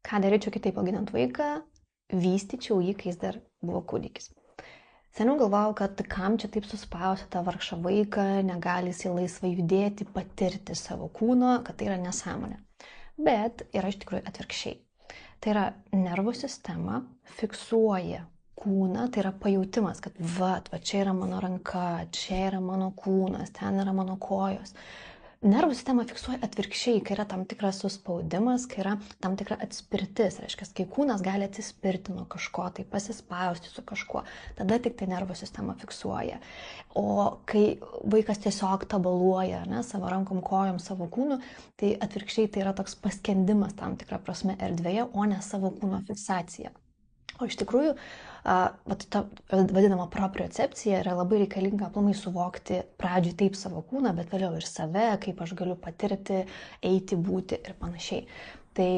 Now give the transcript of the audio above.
Ką daryčiau kitaip auginant vaiką, vystyčiau jį, kai jis dar buvo kūdikis. Seniau galvojau, kad kam čia taip suspausti tą vargšą vaiką, negali jis laisvai judėti, patirti savo kūno, kad tai yra nesąmonė. Bet yra iš tikrųjų atvirkščiai. Tai yra nervų sistema fiksuoja kūną, tai yra pajautimas, kad va čia yra mano ranka, čia yra mano kūnas, ten yra mano kojos. Nervų sistema fiksuoja atvirkščiai, kai yra tam tikras suspaudimas, kai yra tam tikra atspirtis. Reiškia, kai kūnas gali atsispirti nuo kažko, tai pasispausti su kažkuo, tada tik tai nervų sistema fiksuoja. O kai vaikas tiesiog tabaluoja, ne, savo rankom, kojom, savo kūnu, tai atvirkščiai tai yra toks paskendimas tam tikrą prasme erdvėje, o ne savo kūno fiksacija. O iš tikrųjų, ta vadinama propriocepcija yra labai reikalinga aplamai suvokti pradžiui taip savo kūną, bet vėliau ir save, kaip aš galiu patirti, eiti, būti ir panašiai. Tai